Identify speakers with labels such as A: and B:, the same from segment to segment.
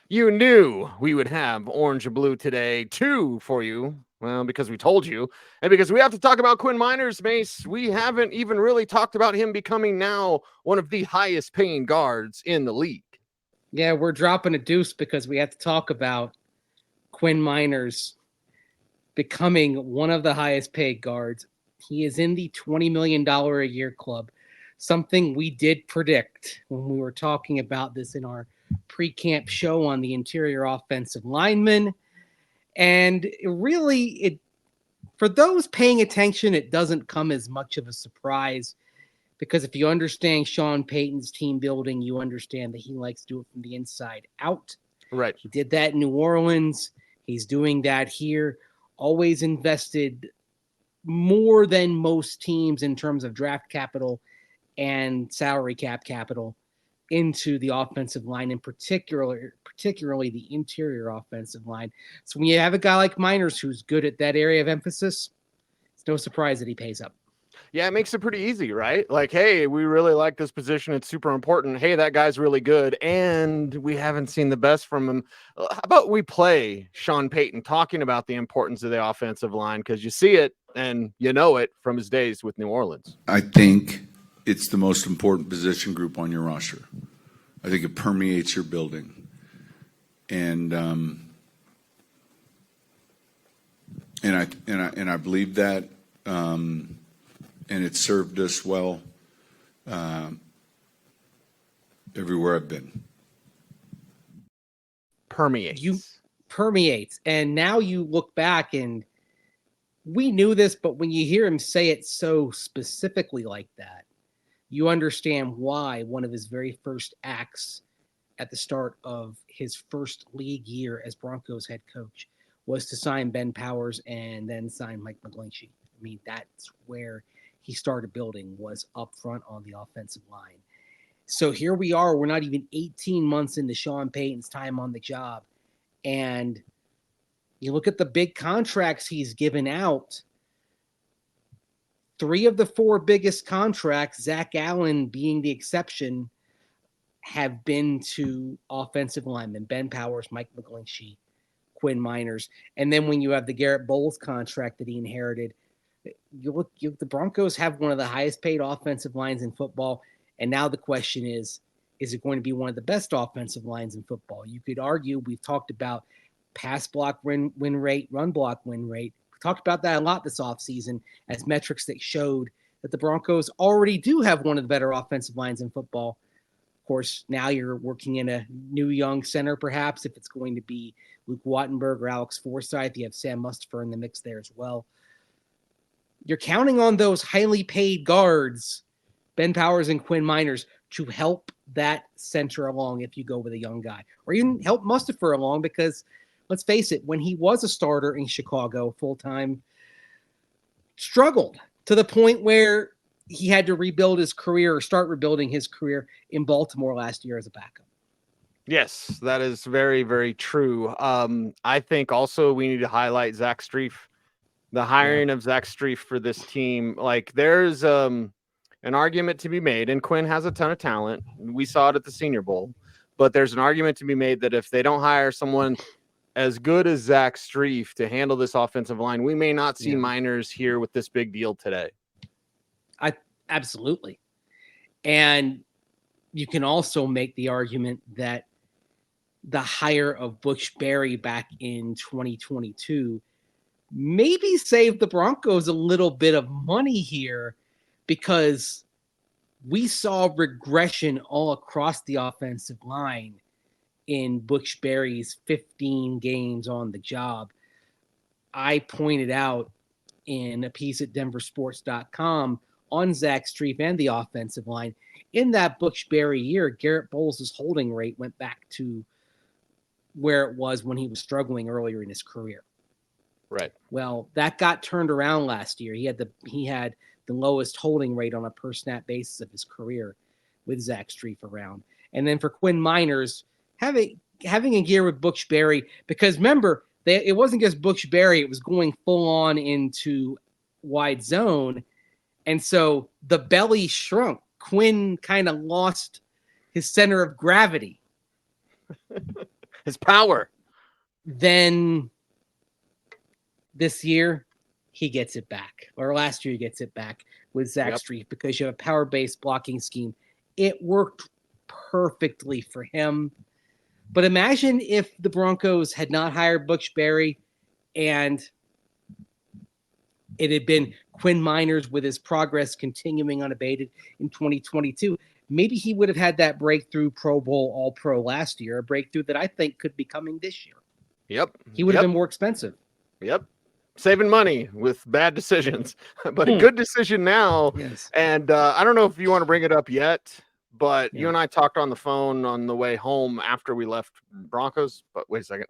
A: You knew we would have orange and blue today, too, for you. Well, because we told you, and because we have to talk about Quinn Miners, Mace. We haven't even really talked about him becoming now one of the highest paying guards in the league.
B: Yeah, we're dropping a deuce because we have to talk about Quinn Miners becoming one of the highest paid guards. He is in the $20 million a year club, something we did predict when we were talking about this in our pre camp show on the interior offensive lineman. And it for those paying attention, it doesn't come as much of a surprise because if you understand Sean Payton's team building, you understand that he likes to do it from the inside out.
A: Right.
B: He did that in New Orleans. He's doing that here. Always invested more than most teams in terms of draft capital and salary cap capital into the offensive line, and particularly the interior offensive line. So when you have a guy like Miners who's good at that area of emphasis, it's no surprise that he pays up.
A: Yeah, it makes it pretty easy, right? Like, hey, we really like this position. It's super important. Hey, that guy's really good. And we haven't seen the best from him. How about we play Sean Payton talking about the importance of the offensive line? Because you see it and you know it from his days with New Orleans.
C: I think it's the most important position group on your roster. I think it permeates your building. And I believe that. And it served us well everywhere I've been.
B: Permeates. And now you look back and we knew this, but when you hear him say it so specifically like that, you understand why one of his very first acts at the start of his first league year as Broncos head coach was to sign Ben Powers and then sign Mike McGlinchey. I mean, that's where he started building, was up front on the offensive line. So here we are. We're not even 18 months into Sean Payton's time on the job. And you look at the big contracts he's given out. 3 of the 4 biggest contracts, Zach Allen being the exception, have been to offensive linemen, Ben Powers, Mike McGlinchey, Quinn Miners. And then when you have the Garett Bolles contract that he inherited, the Broncos have one of the highest paid offensive lines in football. And now the question is it going to be one of the best offensive lines in football? You could argue, we've talked about pass block win rate, run block win rate. We talked about that a lot this offseason as metrics that showed that the Broncos already do have one of the better offensive lines in football. Of course, now you're working in a new young center, perhaps, if it's going to be Luke Wattenberg or Alex Forsythe. You have Sam Mustipher in the mix there as well. You're counting on those highly paid guards, Ben Powers and Quinn Miners, to help that center along if you go with a young guy. Or even help Mustipher along because, let's face it, when he was a starter in Chicago full-time, struggled to the point where he had to rebuild his career or start rebuilding his career in Baltimore last year as a backup.
A: Yes, that is very, very true. I think also we need to highlight Zach Strief. The hiring of Zach Strief for this team, like there's an argument to be made, and Quinn has a ton of talent. We saw it at the Senior Bowl, but there's an argument to be made that if they don't hire someone as good as Zach Strief to handle this offensive line, we may not see Miners here with this big deal today.
B: Absolutely. And you can also make the argument that the hire of Butch Barry back in 2022 maybe saved the Broncos a little bit of money here because we saw regression all across the offensive line in Butch Barry's 15 games on the job. I pointed out in a piece at denversports.com on Zach Strief and the offensive line, in that Butch Barry year, Garett Bolles' holding rate went back to where it was when he was struggling earlier in his career.
A: Right.
B: Well, that got turned around last year. He had the lowest holding rate on a per snap basis of his career with Zach Strief around. And then for Quinn Miners, having a year with Butch Barry, because remember, it wasn't just Butch Barry, it was going full on into wide zone. And so the belly shrunk. Quinn kind of lost his center of gravity.
A: His power.
B: Then this year, he gets it back. Or last year, he gets it back with Zach Strief because you have a power-based blocking scheme. It worked perfectly for him. But imagine if the Broncos had not hired Butch Berry and it had been Quinn Miners with his progress continuing unabated in 2022. Maybe he would have had that breakthrough Pro Bowl All-Pro last year, a breakthrough that I think could be coming this year.
A: Yep.
B: He would have been more expensive.
A: Yep. Saving money with bad decisions, but a good decision now.
B: Yes.
A: And I don't know if you want to bring it up yet, but you and I talked on the phone on the way home after we left Broncos. But wait a second.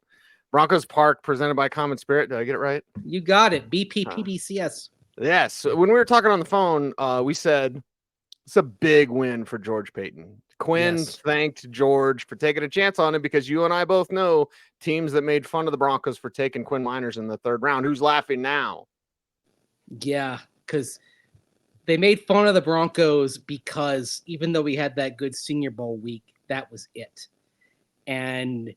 A: Broncos Park presented by Common Spirit. Did I get it right?
B: You got it. BPPBCS.
A: Yes. When we were talking on the phone, we said it's a big win for George Payton. Quinn thanked George for taking a chance on him because you and I both know teams that made fun of the Broncos for taking Quinn Miners in the third round. Who's laughing now?
B: Yeah, because they made fun of the Broncos because even though we had that good Senior Bowl week, that was it. And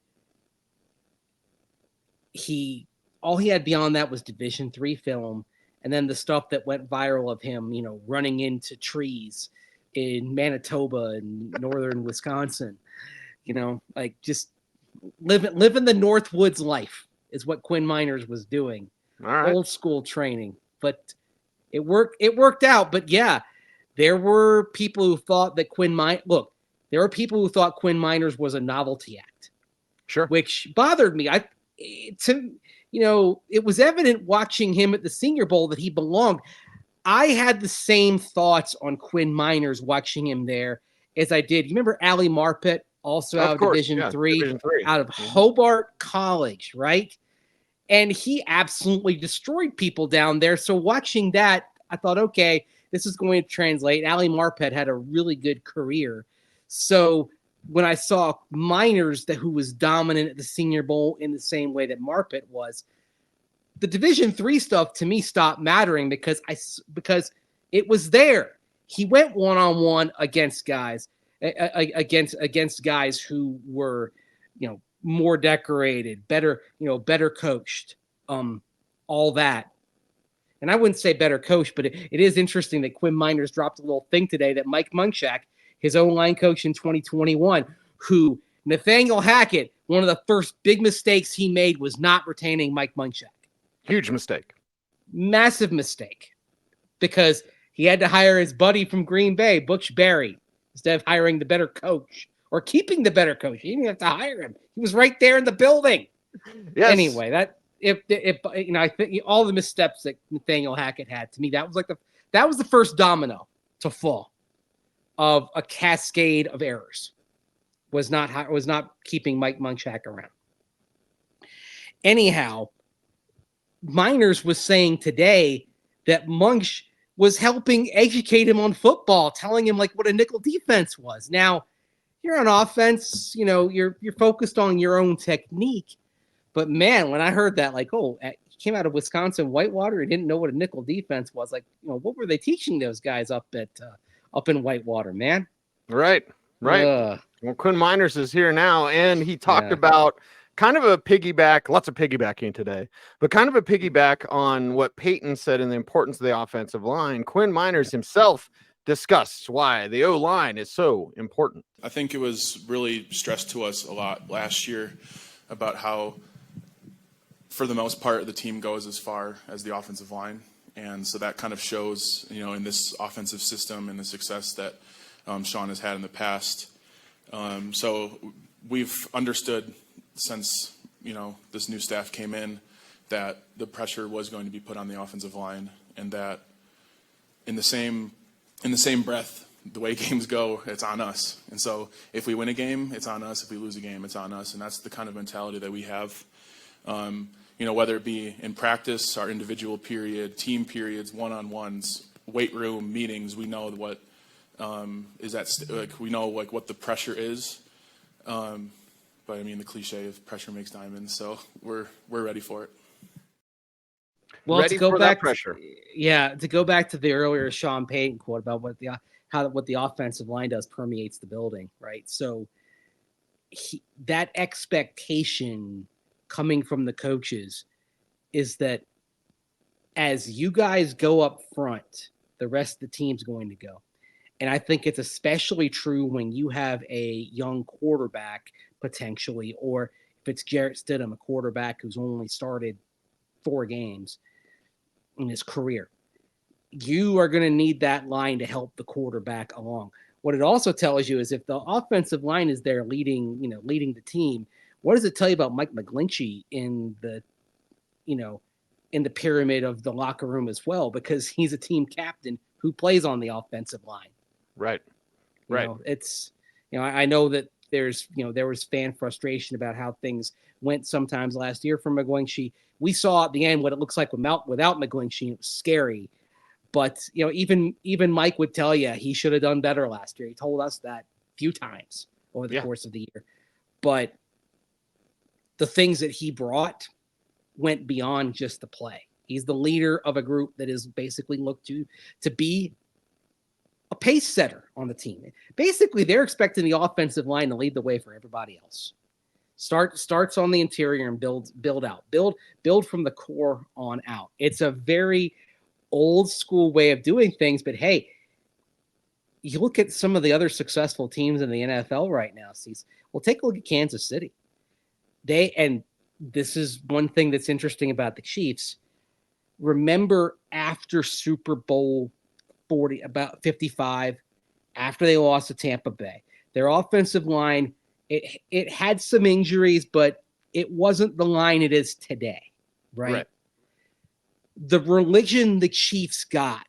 B: all he had beyond that was Division III film, and then the stuff that went viral of him, running into trees in Manitoba and northern Wisconsin, just living the Northwoods life is what Quinn Miners was doing.
A: All right.
B: Old school training, but it worked out. But yeah, there were people who thought that Quinn Miners was a novelty act.
A: Sure.
B: Which bothered me. It was evident watching him at the Senior Bowl that he belonged. I had the same thoughts on Quinn Miners watching him there as I did. You remember Ali Marpet, also out of Division III, out of Hobart College, right? And he absolutely destroyed people down there. So watching that, I thought, okay, this is going to translate. Ali Marpet had a really good career. So when I saw Miners, who was dominant at the Senior Bowl in the same way that Marpet was, the Division III stuff to me stopped mattering because it was there. He went one-on-one against guys, against guys who were, more decorated, better coached, all that. And I wouldn't say better coached, but it is interesting that Quinn Miners dropped a little thing today that Mike Munchak, his own line coach in 2021, who Nathaniel Hackett, one of the first big mistakes he made was not retaining Mike Munchak.
A: Huge mistake.
B: Massive mistake. Because he had to hire his buddy from Green Bay, Butch Berry, instead of hiring the better coach or keeping the better coach. He didn't have to hire him. He was right there in the building.
A: Yes.
B: Anyway, I think all the missteps that Nathaniel Hackett had, to me, that was the first domino to fall of a cascade of errors. Was not keeping Mike Munchak around. Anyhow, Miners was saying today that Munch was helping educate him on football, telling him what a nickel defense was. Now, you're on offense, you're focused on your own technique. But man, when I heard that, he came out of Wisconsin Whitewater, he didn't know what a nickel defense was. What were they teaching those guys up in Whitewater, man?
A: Right. Well, Quinn Miners is here now, and he talked about kind of a piggyback, lots of piggybacking today, but kind of a piggyback on what Payton said in the importance of the offensive line. Quinn Miners himself discussed why the O-line is so important.
D: I think it was really stressed to us a lot last year about how, for the most part, the team goes as far as the offensive line. And so that kind of shows, in this offensive system and the success that Sean has had in the past. So we've understood since, this new staff came in that the pressure was going to be put on the offensive line, and that in the same breath, the way games go, it's on us. And so if we win a game, it's on us. If we lose a game, it's on us. And that's the kind of mentality that we have. Whether it be in practice, our individual period, team periods, one-on-ones, weight room meetings, we know what we know what the pressure is. But the cliche of pressure makes diamonds. So we're ready for it.
B: Well,
A: ready
B: to go
A: for
B: back,
A: that pressure.
B: To go back to the earlier Sean Payton quote about what the offensive line does permeates the building, right? So that expectation coming from the coaches is that as you guys go up front, the rest of the team's going to go. And I think it's especially true when you have a young quarterback potentially, or if it's Jarrett Stidham, a quarterback who's only started 4 games in his career. You are going to need that line to help the quarterback along. What it also tells you is if the offensive line is there leading the team, what does it tell you about Mike McGlinchey in the pyramid of the locker room as well? Because he's a team captain who plays on the offensive line.
A: Right.
B: It's, I know that there was fan frustration about how things went sometimes last year for McGlinchey. We saw at the end what it looks like without McGlinchey. It was scary. But, even Mike would tell you he should have done better last year. He told us that a few times over the course of the year. But the things that he brought went beyond just the play. He's the leader of a group that is basically looked to be a pace setter on the team. Basically, they're expecting the offensive line to lead the way for everybody else. Starts on the interior and build out. Build from the core on out. It's a very old school way of doing things, but hey, you look at some of the other successful teams in the NFL right now, Cecil. Well, take a look at Kansas City. And this is one thing that's interesting about the Chiefs. Remember after Super Bowl 40, about 55, after they lost to Tampa Bay, their offensive line, it had some injuries, but it wasn't the line it is today, right? The religion the Chiefs got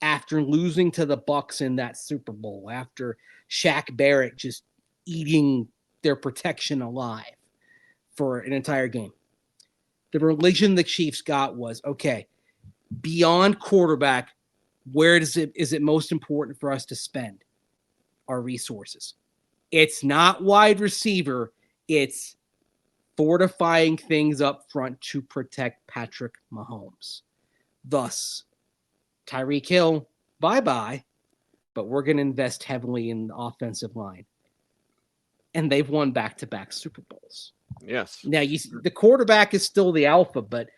B: after losing to the Bucs in that Super Bowl, after Shaq Barrett just eating their protection alive for an entire game. The religion the Chiefs got was, okay, beyond quarterback, where is it most important for us to spend our resources? It's not wide receiver. It's fortifying things up front to protect Patrick Mahomes. Thus, Tyreek Hill, bye-bye, but we're going to invest heavily in the offensive line. And they've won back-to-back Super Bowls.
A: Yes.
B: Now, the quarterback is still the alpha, but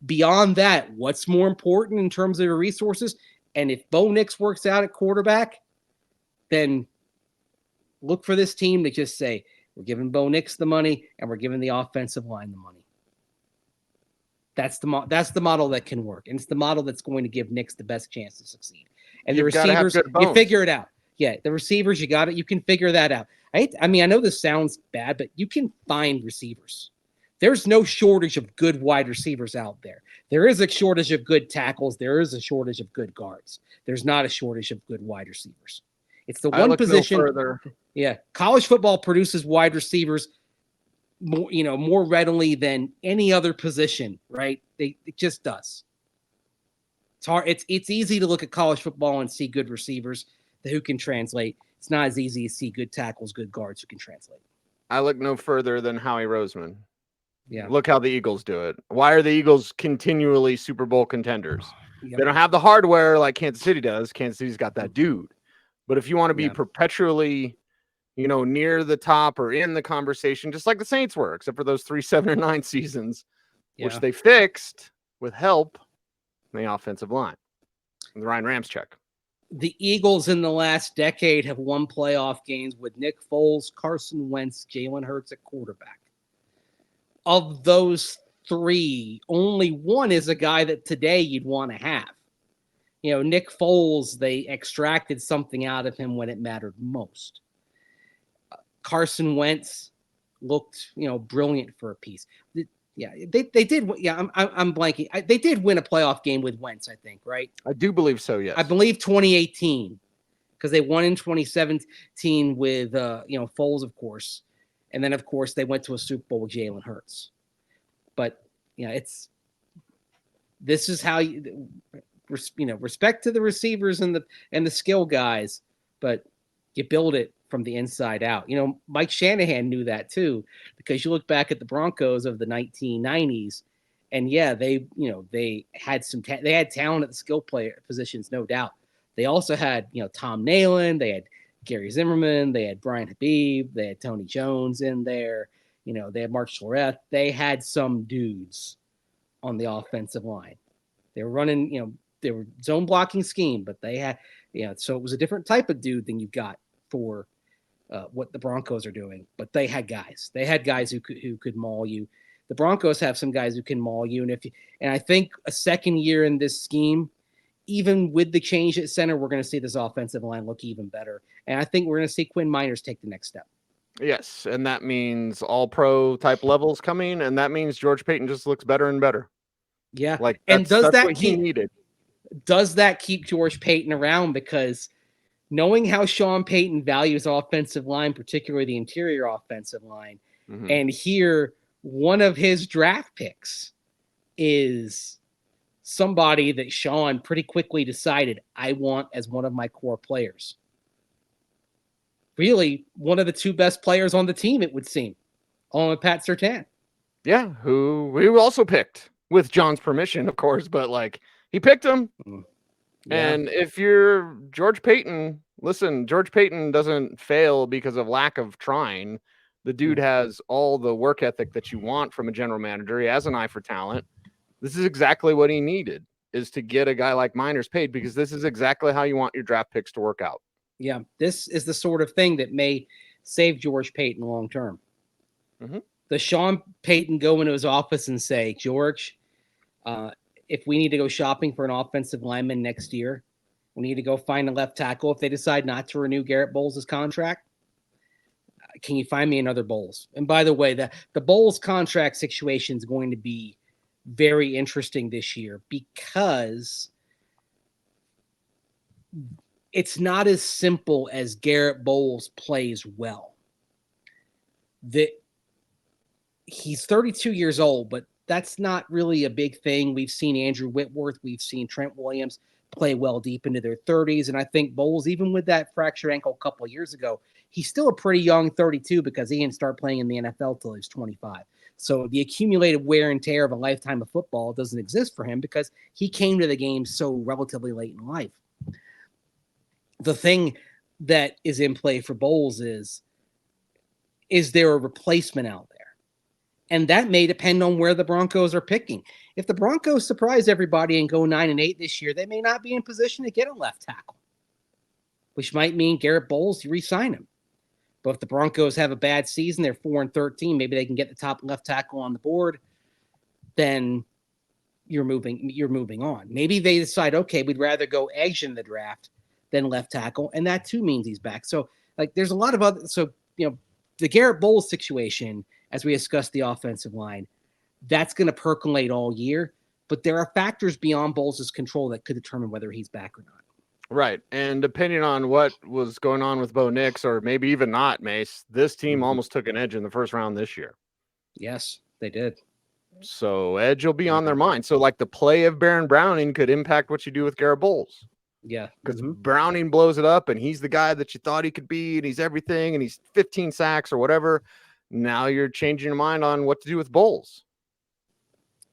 B: beyond that, what's more important in terms of your resources? And if Bo Nix works out at quarterback, then look for this team to just say, we're giving Bo Nix the money and we're giving the offensive line the money. That's the model that can work. And it's the model that's going to give Nix the best chance to succeed. And the receivers, you figure it out. Yeah, the receivers, you got it. You can figure that out. I know this sounds bad, but you can find receivers. There's no shortage of good wide receivers out there. There is a shortage of good tackles. There is a shortage of good guards. There's not a shortage of good wide receivers. It's the one position. Yeah, college football produces wide receivers more readily than any other position, right? It just does. It's hard. It's easy to look at college football and see good receivers who can translate. It's not as easy to see good tackles, good guards who can translate.
A: I look no further than Howie Roseman.
B: Yeah.
A: Look how the Eagles do it. Why are the Eagles continually Super Bowl contenders?
B: Yep.
A: They don't have the hardware like Kansas City does. Kansas City's got that dude. But if you want to be perpetually, near the top or in the conversation, just like the Saints were, except for those 3, 7, or 9 seasons, which they fixed with help in the offensive line. The Ryan Ramczyk.
B: The Eagles in the last decade have won playoff games with Nick Foles, Carson Wentz, Jalen Hurts at quarterback. Of those 3, only one is a guy that today you'd want to have. Nick Foles, they extracted something out of him when it mattered most. Carson Wentz looked, brilliant for a piece. Yeah, they did. Yeah, I'm blanking. They did win a playoff game with Wentz, I think, right?
A: I do believe so, yes.
B: I believe 2018, because they won in 2017 with, Foles, of course. And then, of course, they went to a Super Bowl with Jalen Hurts. But, this is how respect to the receivers and the skill guys, but you build it from the inside out. Mike Shanahan knew that too, because you look back at the Broncos of the 1990s, and they had they had talent at the skill player positions, no doubt. They also had, Tom Nalen, they had Gary Zimmerman, they had Brian Habib, they had Tony Jones in there. They had Mark Schlereth. They had some dudes on the offensive line. They were running, they were zone blocking scheme, but they had, so it was a different type of dude than you've got for what the Broncos are doing. But they had guys. They had guys who could maul you. The Broncos have some guys who can maul you, and I think a second year in this scheme, even with the change at center, we're going to see this offensive line look even better. And I think we're going to see Quinn Miners take the next step.
A: Yes, and that means all pro type levels coming, and that means George Payton just looks better and better.
B: Yeah,
A: like
B: and
A: that's what he needed.
B: Does that keep George Payton around? Because knowing how Sean Payton values offensive line, particularly the interior offensive line, and here one of his draft picks is somebody that Sean pretty quickly decided I want as one of my core players. Really, one of the two best players on the team, it would seem, along with Pat Surtain.
A: Yeah, who we also picked with John's permission, of course, but he picked him. Yeah. And if you're George Payton, listen, George Payton doesn't fail because of lack of trying. The dude has all the work ethic that you want from a general manager. He has an eye for talent. This is exactly what he needed, is to get a guy like Miners paid, because this is exactly how you want your draft picks to work out.
B: Yeah, this is the sort of thing that may save George Payton long term. Does Sean Payton go into his office and say, George, if we need to go shopping for an offensive lineman next year, we need to go find a left tackle. If they decide not to renew Garett Bolles' contract, can you find me another Bolles? And by the way, the Bolles contract situation is going to be very interesting this year, because it's not as simple as Garett Bolles plays well. He's 32 years old, but that's not really a big thing. We've seen Andrew Whitworth, we've seen Trent Williams play well deep into their 30s, and I think Bolles, even with that fractured ankle a couple of years ago, he's still a pretty young 32, because he didn't start playing in the NFL till he was 25. So the accumulated wear and tear of a lifetime of football doesn't exist for him, because he came to the game so relatively late in life. The thing that is in play for Bolles is there a replacement out there? And that may depend on where the Broncos are picking. If the Broncos surprise everybody and go 9-8 this year, they may not be in position to get a left tackle, which might mean Garett Bolles, you re-sign him. But if the Broncos have a bad season, they're 4-13, maybe they can get the top left tackle on the board, then you're moving on. Maybe they decide, okay, we'd rather go edge in the draft than left tackle, and that too means he's back. So there's a lot of other, the Garett Bolles situation, as we discussed the offensive line, that's going to percolate all year, but there are factors beyond Bolles' control that could determine whether he's back or not.
A: Right. And depending on what was going on with Bo Nix, or maybe even not, Mace, this team almost took an edge in the first round this year.
B: Yes, they did.
A: So edge will be on their mind. So the play of Baron Browning could impact what you do with Garett Bolles.
B: Yeah.
A: Because Browning blows it up and he's the guy that you thought he could be, and he's everything, and he's 15 sacks or whatever. Now you're changing your mind on what to do with Bolles.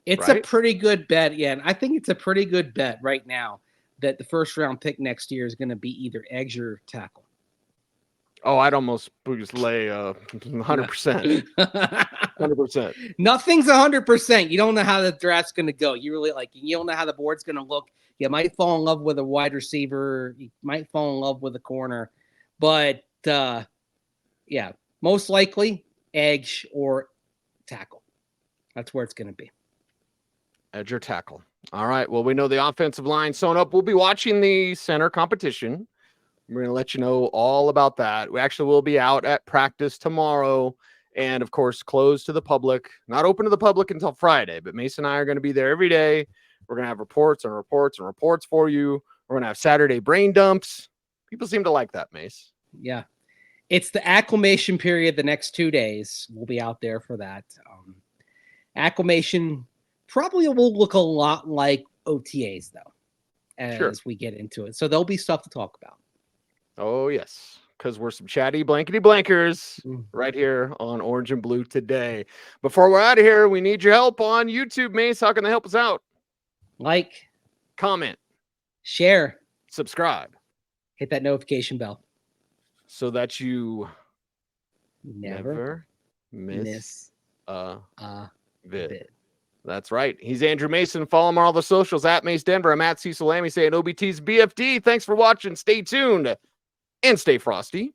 B: It's a pretty good bet. Yeah. And I think it's a pretty good bet right now that the first round pick next year is going to be either edge or tackle. Oh,
A: I'd almost just lay 100%. 100%.
B: Nothing's 100%. You don't know how the draft's going to go. You don't know how the board's going to look. You might fall in love with a wide receiver. You might fall in love with a corner. But, most likely edge or tackle. That's where it's going to be.
A: Edge or tackle. All right. Well, we know the offensive line sewn up. We'll be watching the center competition. We're going to let you know all about that. We actually will be out at practice tomorrow, and of course, closed to the public. Not open to the public until Friday, but Mace and I are going to be there every day. We're going to have reports and reports and reports for you. We're going to have Saturday brain dumps. People seem to like that, Mace.
B: Yeah. It's the acclimation period the next 2 days. We'll be out there for that. Acclimation probably will look a lot like OTAs, though, as we get into it. So there'll be stuff to talk about.
A: Oh, yes, because we're some chatty blankety blankers right here on Orange and Blue today. Before we're out of here, we need your help on YouTube, Mace. How can they help us out?
B: Like,
A: comment,
B: share,
A: subscribe,
B: hit that notification bell.
A: so that you
B: Never
A: miss a vid.
B: bit.
A: That's right. He's Andrew Mason. Follow him on all the socials at Mace Denver. I'm at Cecil Lammey saying OBT's BFD. Thanks for watching. Stay tuned and stay frosty.